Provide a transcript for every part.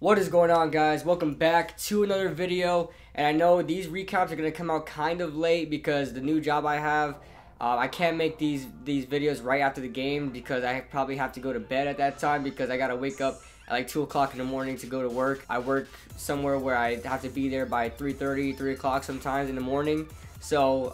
What is going on, guys? Welcome back to another video. And I know these recaps are going to come out kind of late because the new job I have, I can't make these videos right after the game because I probably have to go to bed at that time because I got to wake up at like 2 o'clock in the morning to go to work. I work somewhere where I have to be there by 3:30, 3 o'clock sometimes in the morning. So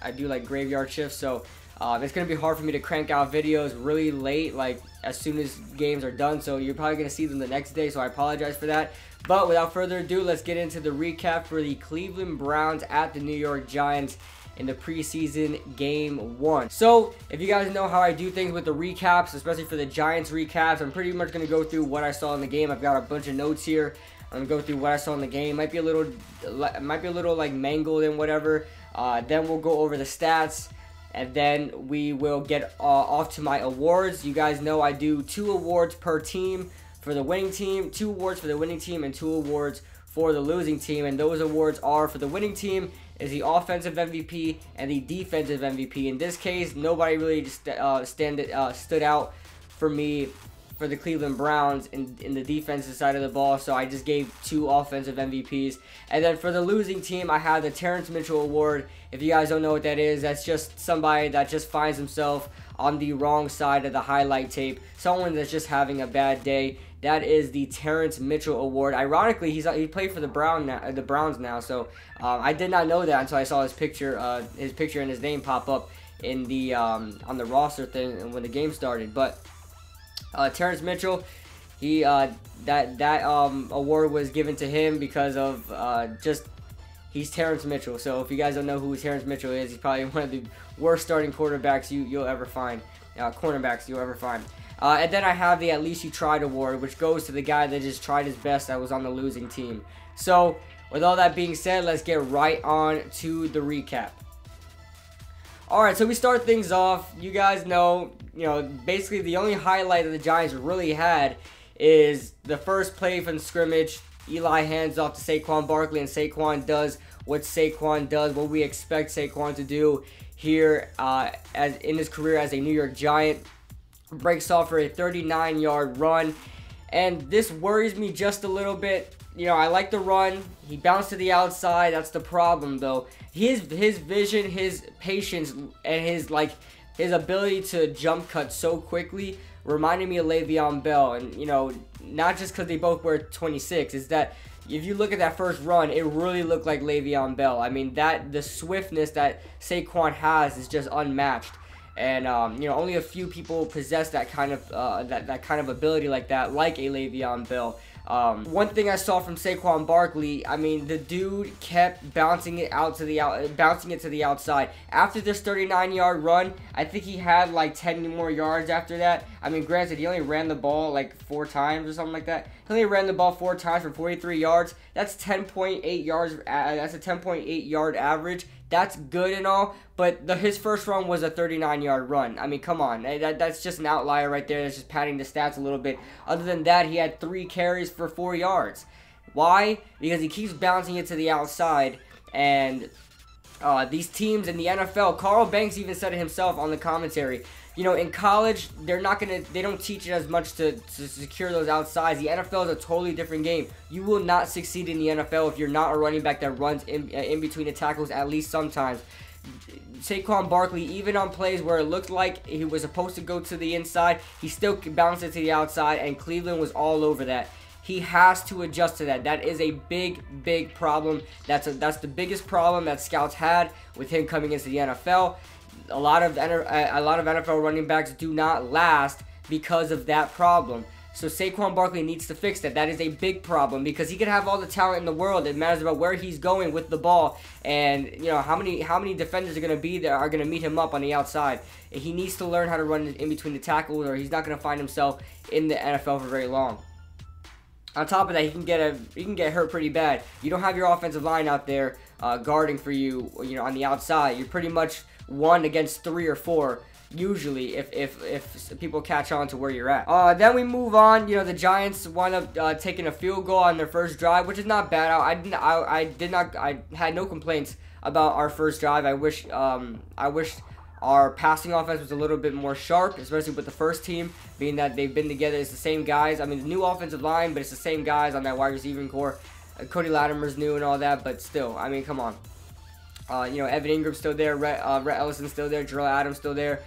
I do like graveyard shifts, so it's going to be hard for me to crank out videos really late, like as soon as games are done. So you're probably going to see them the next day, so I apologize for that. But without further ado, let's get into the recap for the Cleveland Browns at the New York Giants in the preseason game 1. So if you guys know how I do things with the recaps, especially for the Giants recaps, I'm pretty much going to go through what I saw in the game. I've got a bunch of notes here. I'm gonna go through what I saw in the game. Might be a little like mangled and whatever. Then we'll go over the stats, and then we will get off to my awards. You guys know I do 2 awards per team for the winning team, 2 awards for the winning team, and 2 awards for the losing team. And those awards are, for the winning team is the offensive MVP and the defensive MVP. In this case, nobody really stood out for me for the Cleveland Browns in the defensive side of the ball, so I just gave 2 offensive MVPs. And then for the losing team, I had the Terrance Mitchell Award. If you guys don't know what that is, that's just somebody that just finds himself on the wrong side of the highlight tape, someone that's just having a bad day. That is the Terrance Mitchell Award. Ironically, he played for the Browns now, so I did not know that until I saw his picture and his name pop up in the on the roster thing when the game started. But Terrance Mitchell, he that award was given to him because of he's Terrance Mitchell. So if you guys don't know who Terrance Mitchell is, he's probably one of the worst starting quarterbacks you'll ever find, cornerbacks you'll ever find. And then I have the At Least You Tried Award, which goes to the guy that just tried his best that was on the losing team. So with all that being said, let's get right on to the recap. Alright, so we start things off. You guys know, basically the only highlight that the Giants really had is the first play from the scrimmage. Eli hands off to Sacrum Barkley, and Saquon does what Saquon does, what we expect Saquon to do here as in his career as a New York Giant. Breaks off for a 39-yard run, and this worries me just a little bit. I like the run. He bounced to the outside. That's the problem, though. His vision, his patience, and his ability to jump cut so quickly reminded me of Le'Veon Bell. And not just because they both wear 26, is that if you look at that first run, it really looked like Le'Veon Bell. I mean, the swiftness that Saquon has is just unmatched. And only a few people possess that kind of ability like that, like a Le'Veon Bell. One thing I saw from Sacrum Barkley, I mean, the dude kept bouncing it to the outside. After this 39-yard run, I think he had like 10 more yards after that. I mean, granted, he only ran the ball like 4 times or something like that. He only ran the ball 4 times for 43 yards. That's 10.8 yards. That's a 10.8 yard average. That's good and all, but his first run was a 39-yard run. I mean, come on. That's just an outlier right there. That's just padding the stats a little bit. Other than that, he had 3 carries for 4 yards. Why? Because he keeps bouncing it to the outside, and these teams in the NFL, Carl Banks even said it himself on the commentary. In college, they don't teach it as much to secure those outsides. The NFL is a totally different game. You will not succeed in the NFL if you're not a running back that runs in between the tackles at least sometimes. Sacrum Barkley, even on plays where it looked like he was supposed to go to the inside, he still bounced it to the outside, and Cleveland was all over that. He has to adjust to that. That is a big problem. That's the biggest problem that scouts had with him coming into the NFL. A lot of NFL running backs do not last because of that problem. So Sacrum Barkley needs to fix that. That is a big problem because he could have all the talent in the world. It matters about where he's going with the ball, and how many defenders are going to be there, are going to meet him up on the outside. He needs to learn how to run in between the tackles, or he's not going to find himself in the NFL for very long. On top of that, he can get hurt pretty bad. You don't have your offensive line out there guarding for you, on the outside. You're pretty much 1 against 3 or 4 usually if people catch on to where you're at. Then we move on. The Giants wind up taking a field goal on their first drive, which is not bad. I had no complaints about our first drive. I wish Our passing offense was a little bit more sharp, especially with the first team, being that they've been together. It's the same guys. I mean, the new offensive line, but it's the same guys on that wide receiving core. Cody Latimer's new and all that, but still, I mean, come on. Evan Ingram's still there, Rhett Ellison's still there, Jarrell Adams still there,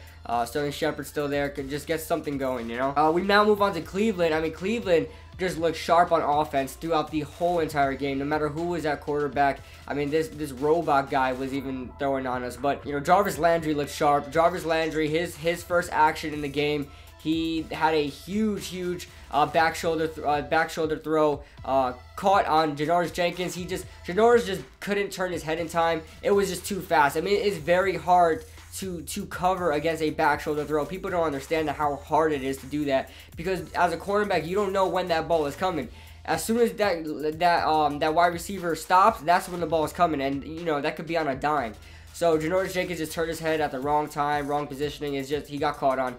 Sterling Shepard's still there. Could just get something going, you know. We now move on to Cleveland. I mean, Cleveland just looked sharp on offense throughout the whole entire game, no matter who was at quarterback. I mean, this robot guy was even throwing on us. But, you know, Jarvis Landry looked sharp. Jarvis Landry, his first action in the game, he had a huge back shoulder throw caught on Janoris Jenkins. Janoris just couldn't turn his head in time. It was just too fast. I mean, it's very hard to cover against a back shoulder throw. People don't understand how hard it is to do that, because as a cornerback, you don't know when that ball is coming. As soon as that wide receiver stops, that's when the ball is coming, and you know that could be on a dime. So Janoris Jenkins just turned his head at the wrong time, wrong positioning. It's just he got caught on.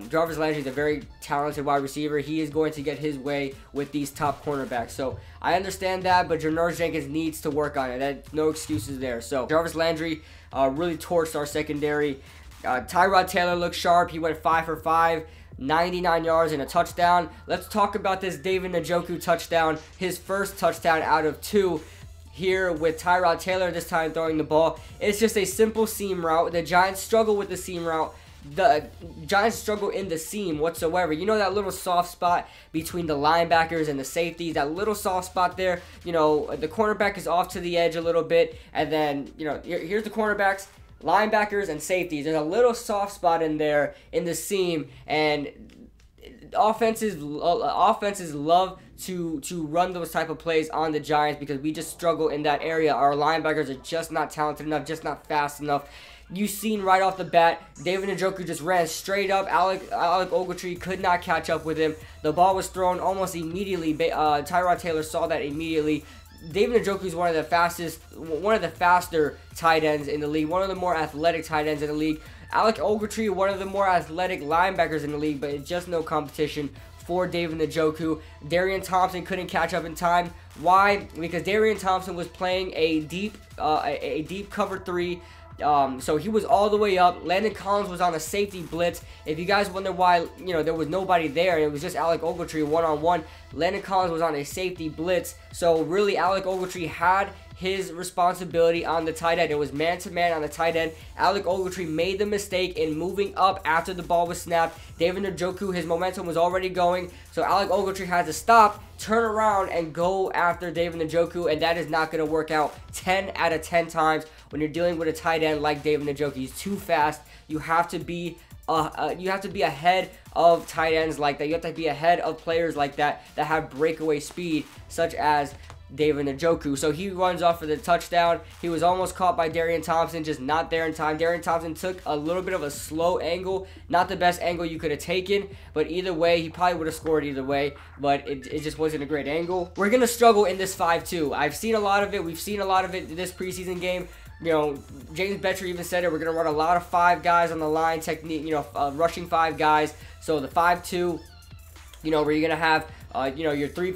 Jarvis Landry is a very talented wide receiver. He is going to get his way with these top cornerbacks. So I understand that, but Janoris Jenkins needs to work on it. No excuses there. So Jarvis Landry really torched our secondary. Tyrod Taylor looked sharp. He went 5 for 5. 99 yards and a touchdown. Let's talk about this David Njoku touchdown. His first touchdown out of 2 here with Tyrod Taylor this time throwing the ball. It's just a simple seam route. The Giants struggle with the seam route. The Giants struggle in the seam whatsoever. You know that little soft spot between the linebackers and the safeties, that little soft spot there. You know, the cornerback is off to the edge a little bit, and then, you know, here's the cornerbacks, linebackers, and safeties. There's a little soft spot in there in the seam, and offenses love to run those type of plays on the Giants because we just struggle in that area. Our linebackers are just not talented enough, just not fast enough. You've seen right off the bat, David Njoku just ran straight up. Alec Ogletree could not catch up with him. The ball was thrown almost immediately. Tyrod Taylor saw that immediately. David Njoku is one of the faster tight ends in the league, one of the more athletic tight ends in the league. Alec Ogletree, one of the more athletic linebackers in the league, but it's just no competition for David Njoku. Darian Thompson couldn't catch up in time. Why? Because Darian Thompson was playing a deep cover 3. So he was all the way up. Landon Collins was on a safety blitz. If you guys wonder why, you know, there was nobody there and it was just Alec Ogletree one-on-one, Landon Collins was on a safety blitz. So really, Alec Ogletree had his responsibility on the tight end. It was man-to-man on the tight end. Alec Ogletree made the mistake in moving up after the ball was snapped. David Njoku, his momentum was already going, so Alec Ogletree had to stop, turn around, and go after David Njoku, and that is not going to work out 10 out of 10 times when you're dealing with a tight end like David Njoku. He's too fast. You have to be ahead of tight ends like that. You have to be ahead of players like that have breakaway speed, such as David Njoku. So he runs off for the touchdown. He was almost caught by Darian Thompson, just not there in time. Darian Thompson took a little bit of a slow angle, not the best angle you could have taken, but either way, he probably would have scored either way, but it just wasn't a great angle. We're going to struggle in this 5-2. I've seen a lot of it. We've seen a lot of it this preseason game. You know, James Betcher even said it. We're going to run a lot of 5 guys on the line technique, you know, rushing 5 guys. So the 5-2, you know, where you're going to have you know, your three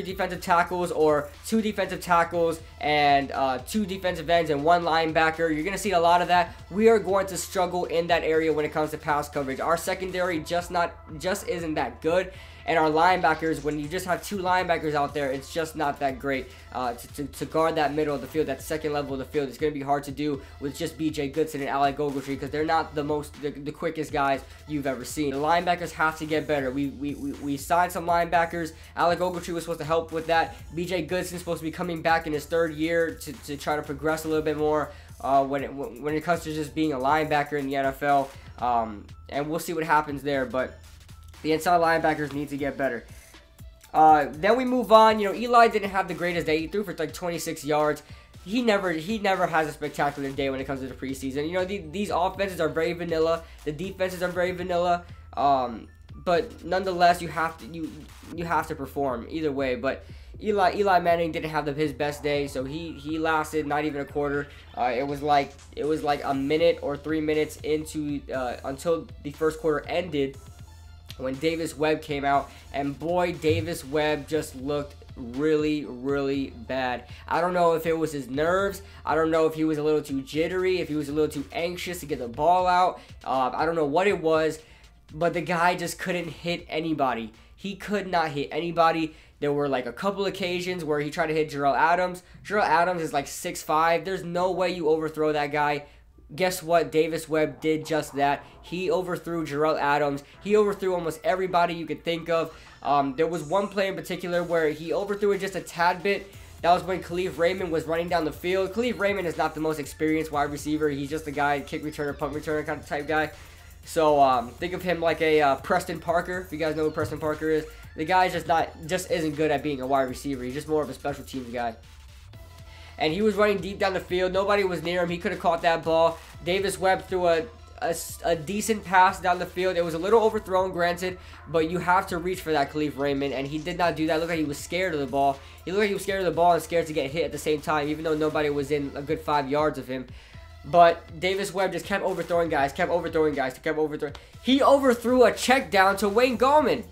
defensive tackles or 2 defensive tackles and 2 defensive ends and 1 linebacker. You're going to see a lot of that. We are going to struggle in that area when it comes to pass coverage. Our secondary just isn't that good. And our linebackers, when you just have 2 linebackers out there, it's just not that great to guard that middle of the field, that second level of the field. It's going to be hard to do with just B.J. Goodson and Alec Ogletree because they're not the quickest guys you've ever seen. The linebackers have to get better. We signed some linebackers. Alec Ogletree was supposed to help with that. B.J. Goodson's supposed to be coming back in his 3rd year to try to progress a little bit more when it comes to just being a linebacker in the NFL. And we'll see what happens there, but the inside linebackers need to get better. Then we move on. You know, Eli didn't have the greatest day. He threw for like 26 yards. He never has a spectacular day when it comes to the preseason. You know, these offenses are very vanilla. The defenses are very vanilla. But nonetheless, you have to perform either way. But Eli Manning didn't have his best day, so he lasted not even a quarter. It was like a minute or 3 minutes into until the first quarter ended, when Davis Webb came out, and boy, Davis Webb just looked really, really bad. I don't know if it was his nerves. I don't know if he was a little too jittery, if he was a little too anxious to get the ball out. I don't know what it was, but the guy just couldn't hit anybody. He could not hit anybody. There were like a couple occasions where he tried to hit Jerrell Adams. Jerrell Adams is like 6'5". There's no way you overthrow that guy. Guess what? Davis Webb did just that. He overthrew Jerrell Adams. He overthrew almost everybody you could think of. There was one play in particular where he overthrew it just a tad bit. That was when Khalif Raymond was running down the field. Khalif Raymond is not the most experienced wide receiver. He's just a guy, kick returner, punt returner kind of type guy. So think of him like a Preston Parker, if you guys know who Preston Parker is. The guy just isn't good at being a wide receiver. He's just more of a special teams guy. And he was running deep down the field. Nobody was near him. He could have caught that ball. Davis Webb threw a decent pass down the field. It was a little overthrown, granted, but you have to reach for that Khalif Raymond, and he did not do that. It looked like he was scared of the ball. He looked like he was scared of the ball and scared to get hit at the same time, even though nobody was in a good 5 yards of him. But Davis Webb just kept overthrowing guys, kept overthrowing guys, kept overthrowing. He overthrew a check down to Wayne Gallman.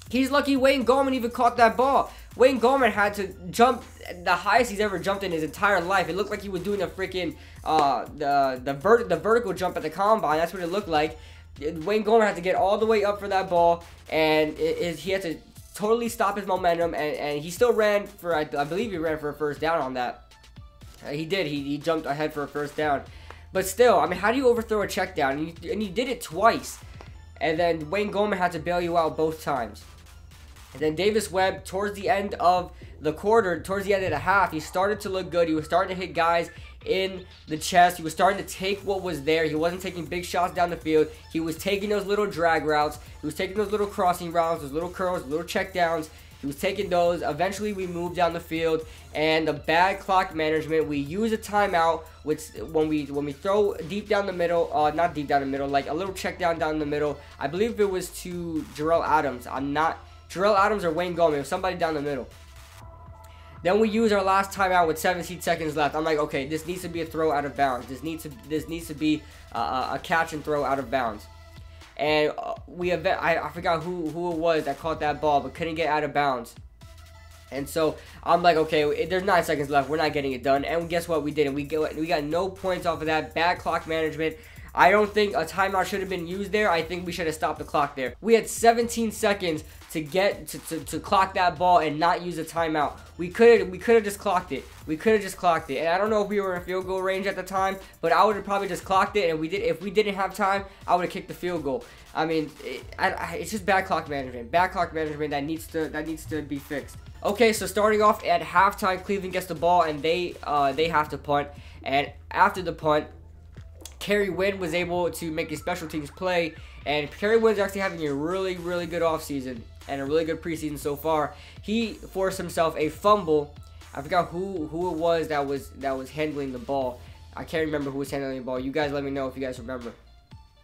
He's lucky Wayne Gallman even caught that ball. Wayne Gallman had to jump the highest he's ever jumped in his entire life. It looked like he was doing a freaking the vertical jump at the combine. That's what it looked like. Wayne Gallman had to get all the way up for that ball, and he had to totally stop his momentum. And he still ran for, I believe he ran for a first down on that. He did. He jumped ahead for a first down. But still, I mean, how do you overthrow a check down? And you did it twice. And then Wayne Gallman had to bail you out both times. And then Davis Webb, towards the end of the quarter, towards the end of the half, he started to look good. He was starting to hit guys in the chest. He was starting to take what was there. He wasn't taking big shots down the field. He was taking those little drag routes. He was taking those little crossing routes, those little curls, little check downs. He was taking those. Eventually, we moved down the field, and the bad clock management. We use a timeout, which when we throw deep down the middle, not deep down the middle, like a little check down the middle. I believe it was to Jerrell Adams. Jerrell Adams or Wayne Gallman. It was somebody down the middle. Then we use our last timeout with 17 seconds left. I'm like, okay, this needs to be a throw out of bounds. This needs to be a catch and throw out of bounds. And I forgot who it was that caught that ball but couldn't get out of bounds. And so I'm like, okay, there's 9 seconds left. We're not getting it done. And guess what? We didn't. We got no points off of that. Bad clock management. I don't think a timeout should have been used there. I think we should have stopped the clock there. We had 17 seconds to get to clock that ball and not use a timeout. We could have just clocked it. We could have just clocked it. And I don't know if we were in field goal range at the time, but I would have probably just clocked it. And if we didn't have time, I would have kicked the field goal. I mean, it's just bad clock management. Bad clock management that needs to be fixed. Okay, so starting off at halftime, Cleveland gets the ball and they have to punt. And after the punt, Kerry Wynn was able to make a special teams play, and Kerry Wynn's actually having a really, really good offseason and a really good preseason so far. He forced himself a fumble. I forgot who it was that was handling the ball. I can't remember who was handling the ball. You guys let me know if you guys remember.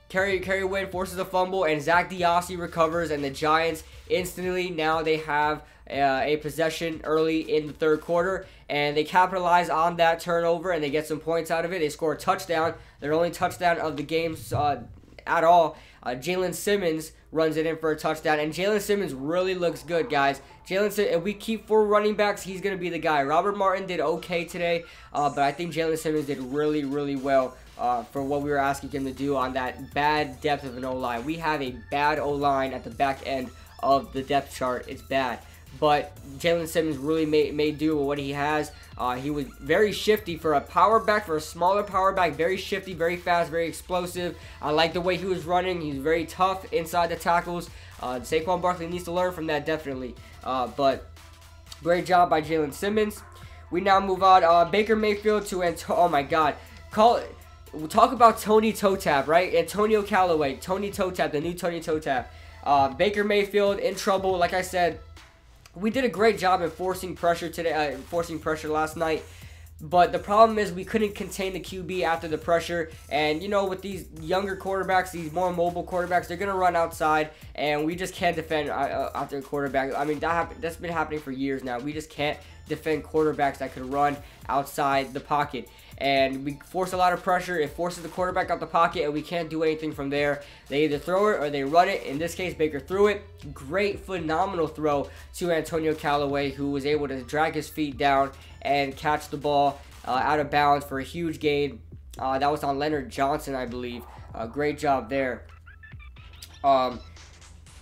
Kerry Wynn forces a fumble, and Zach Diossi recovers, and the Giants instantly, now they have a possession early in the third quarter, and they capitalize on that turnover, and they get some points out of it. They score a touchdown, their only touchdown of the game at all. Jalen Simmons runs it in for a touchdown, and Jalen Simmons really looks good, guys. If we keep 4 running backs, he's going to be the guy. Robert Martin did okay today, but I think Jalen Simmons did really, really well for what we were asking him to do on that bad depth of an O-line. We have a bad O-line at the back end of the depth chart. It's bad. But Jalen Simmons really made do with what he has. He was very shifty for a power back, for a smaller power back. Very shifty, very fast, very explosive. I like the way he was running. He's very tough inside the tackles. Sacrum Barkley needs to learn from that, definitely. But great job by Jalen Simmons. We now move on. Baker Mayfield to oh my God. We'll talk about Tony Toe Tap, right? Antonio Callaway, Tony Toe Tap, the new Tony Toe Tap. Baker Mayfield in trouble. Like I said, we did a great job in forcing pressure today, forcing pressure last night. But the problem is we couldn't contain the QB after the pressure. And, you know, with these younger quarterbacks, these more mobile quarterbacks, they're going to run outside. And we just can't defend after the quarterback. I mean, that's been happening for years now. We just can't defend quarterbacks that could run outside the pocket. and we force a lot of pressure. It forces the quarterback out the pocket, and we can't do anything from there. They either throw it or they run it. In this case, Baker threw it. Great, phenomenal throw to Antonio Callaway, who was able to drag his feet down and catch the ball out of bounds for a huge gain. That was on Leonard Johnson, I believe. Great job there.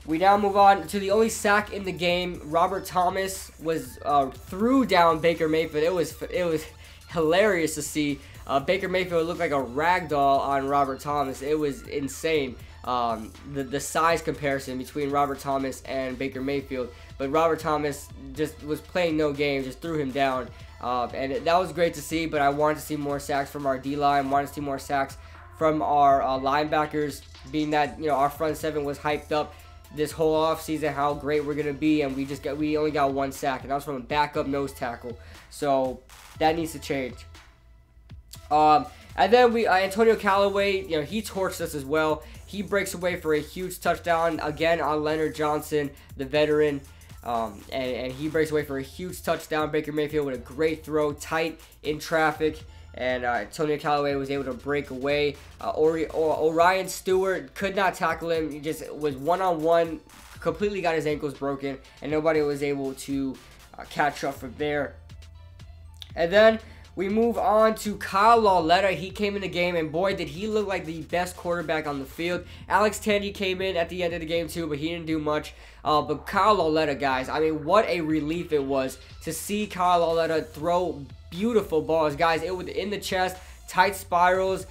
We now move on to the only sack in the game. Robert Thomas was threw down Baker Mayfield. It was hilarious to see. Baker Mayfield looked like a rag doll on Robert Thomas. It was insane. The size comparison between Robert Thomas and Baker Mayfield. But Robert Thomas just was playing no game, just threw him down. And that was great to see, but I wanted to see more sacks from our D-line. Wanted to see more sacks from our linebackers, being that, you know, our front seven was hyped up this whole offseason how great we're going to be, and we only got one sack, and that was from a backup nose tackle. So that needs to change. And then Antonio Callaway, you know, he torched us as well. He breaks away for a huge touchdown, again on Leonard Johnson, the veteran. And he breaks away for a huge touchdown. Baker Mayfield with a great throw, tight in traffic. And Antonio Callaway was able to break away. Orion Stewart could not tackle him. He just was one-on-one, completely got his ankles broken, and nobody was able to catch up from there. And then we move on to Kyle Lauletta. He came in the game, and boy, did he look like the best quarterback on the field. Alex Tandy came in at the end of the game too, but he didn't do much. But Kyle Lauletta, guys, I mean, what a relief it was to see Kyle Lauletta throw beautiful balls. Guys, it was in the chest, tight spirals.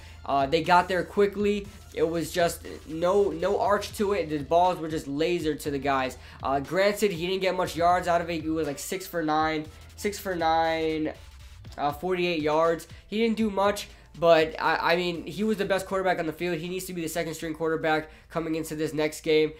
They got there quickly. It was just no arch to it. The balls were just lasered to the guys. Granted, he didn't get much yards out of it. He was like 6 for 9, 48 yards. He didn't do much, but I mean, he was the best quarterback on the field. He needs to be the second string quarterback coming into this next game.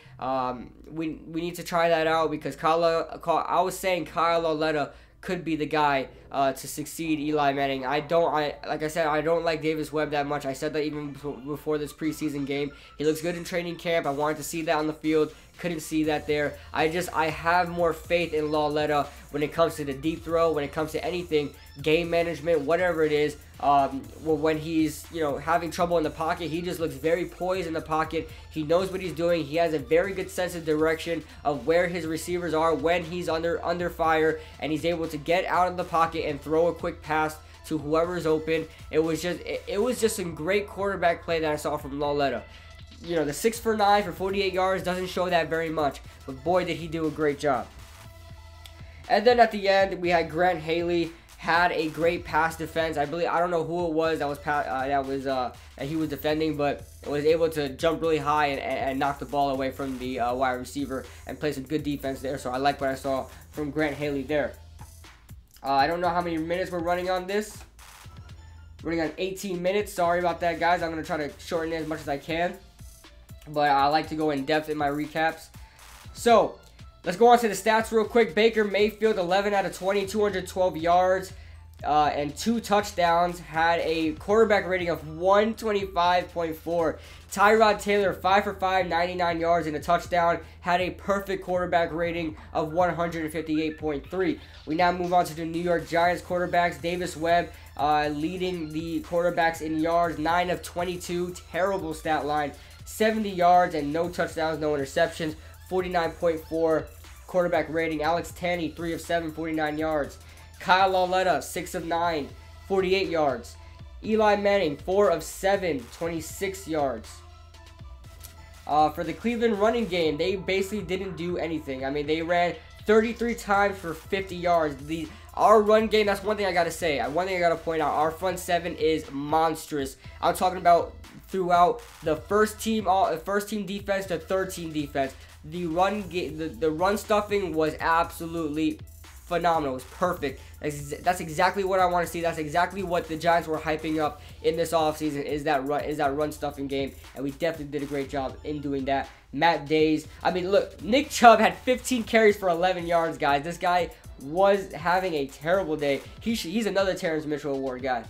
We need to try that out, because I was saying Kyle Lauletta could be the guy to succeed Eli Manning. Like I said, I don't like Davis Webb that much. I said that even before this preseason game. He looks good in training camp. I wanted to see that on the field. Couldn't see that there. I have more faith in Lauletta when it comes to the deep throw, when it comes to anything, game management, whatever it is. When he's, you know, having trouble in the pocket, he just looks very poised in the pocket. He knows what he's doing. He has a very good sense of direction of where his receivers are when he's under fire, and he's able to get out of the pocket and throw a quick pass to whoever's open. It was just some great quarterback play that I saw from Lauletta. You know, the 6 for 9 for 48 yards doesn't show that very much, but boy, did he do a great job. And then at the end, we had Grant Haley. Had a great pass defense. I don't know who it was that he was defending, but was able to jump really high and knock the ball away from the wide receiver and play some good defense there. So I like what I saw from Grant Haley there. I don't know how many minutes we're running on this. Running on 18 minutes. Sorry about that, guys. I'm going to try to shorten it as much as I can, but I like to go in depth in my recaps. So let's go on to the stats real quick. Baker Mayfield, 11 out of 20, 212 yards and 2 touchdowns. Had a quarterback rating of 125.4. Tyrod Taylor, 5 for 5, 99 yards and a touchdown. Had a perfect quarterback rating of 158.3. We now move on to the New York Giants quarterbacks. Davis Webb leading the quarterbacks in yards, 9 of 22. Terrible stat line. 70 yards and no touchdowns, no interceptions. 49.4 quarterback rating. Alex Tandy, 3 of 7, 49 yards. Kyle Lauletta, 6 of 9, 48 yards. Eli Manning, 4 of 7, 26 yards. For the Cleveland running game, they basically didn't do anything. I mean, they ran 33 times for 50 yards. Our run game, that's one thing I got to say. One thing I got to point out, our front seven is monstrous. I'm talking about throughout the first team defense to third team defense. The run stuffing was absolutely phenomenal. It was perfect. That's exactly what I want to see. That's exactly what the Giants were hyping up in this offseason, is that run stuffing game, and we definitely did a great job in doing that. Matt Days, I mean, look, Nick Chubb had 15 carries for 11 yards, guys. This guy was having a terrible day. He's another Terrance Mitchell Award guy.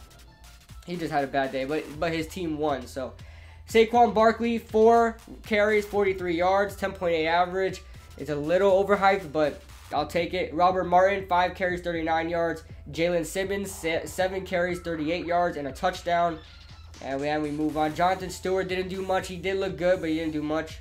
He just had a bad day, but his team won. So Sacrum Barkley, 4 carries, 43 yards, 10.8 average. It's a little overhyped, but I'll take it. Robert Martin, 5 carries, 39 yards. Jalen Simmons, 7 carries, 38 yards, and a touchdown. And then we move on. Jonathan Stewart didn't do much. He did look good, but he didn't do much.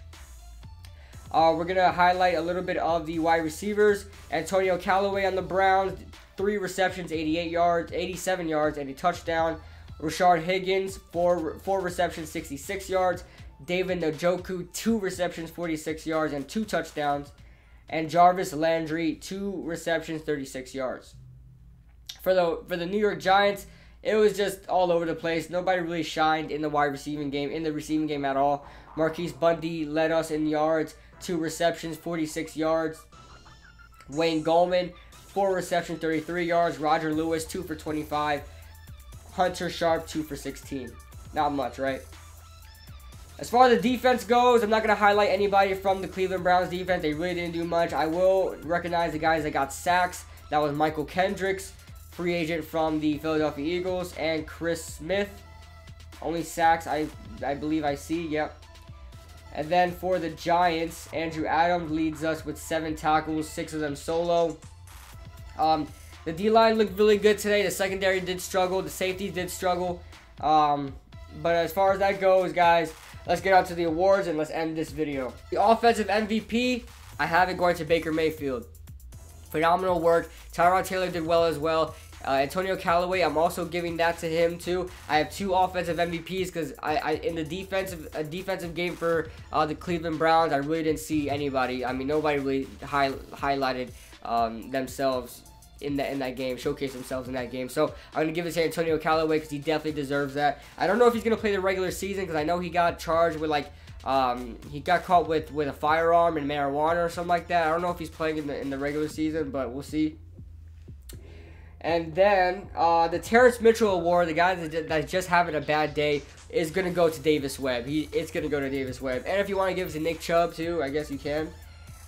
We're going to highlight a little bit of the wide receivers. Antonio Callaway on the Browns, 3 receptions, 87 yards, and a touchdown. Rashard Higgins, 4 receptions, 66 yards. David Njoku, 2 receptions, 46 yards, and 2 touchdowns. And Jarvis Landry, 2 receptions, 36 yards. For the New York Giants, it was just all over the place. Nobody really shined in the receiving game at all. Marquise Bundy led us in yards, 2 receptions, 46 yards. Wayne Gallman, 4 receptions, 33 yards. Roger Lewis, 2 for 25. Hunter Sharp, 2 for 16. Not much, right? As far as the defense goes, I'm not going to highlight anybody from the Cleveland Browns defense. They really didn't do much. I will recognize the guys that got sacks. That was Michael Kendricks, free agent from the Philadelphia Eagles, and Chris Smith. Only sacks I believe I see, yep. And then for the Giants, Andrew Adams leads us with 7 tackles, 6 of them solo. The D-line looked really good today. The secondary did struggle. The safeties did struggle. But as far as that goes, guys, let's get on to the awards and let's end this video. The offensive MVP, I have it going to Baker Mayfield. Phenomenal work. Tyrod Taylor did well as well. Antonio Callaway, I'm also giving that to him too. I have 2 offensive MVPs because in the defensive game for the Cleveland Browns, I really didn't see anybody. I mean, nobody really highlighted themselves in that game, showcase themselves in that game. So I'm going to give it to Antonio Callaway because he definitely deserves that. I don't know if he's going to play the regular season because I know he got charged with he got caught with a firearm and marijuana or something like that. I don't know if he's playing in the regular season, but we'll see. And then the Terrance Mitchell Award, the guy that's just having a bad day, is going to go to Davis Webb. It's going to go to Davis Webb. And if you want to give it to Nick Chubb too, I guess you can.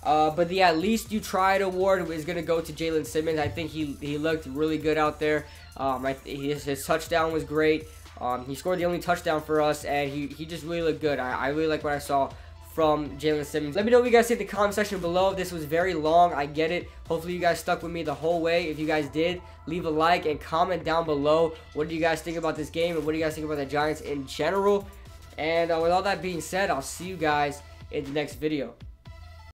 But the At Least You Tried Award is going to go to Jalen Simmons. I think he looked really good out there. His touchdown was great. He scored the only touchdown for us, and he just really looked good. I really like what I saw from Jalen Simmons. Let me know what you guys think in the comment section below. This was very long. I get it. Hopefully you guys stuck with me the whole way. If you guys did, leave a like and comment down below. What do you guys think about this game, and what do you guys think about the Giants in general? And with all that being said, I'll see you guys in the next video.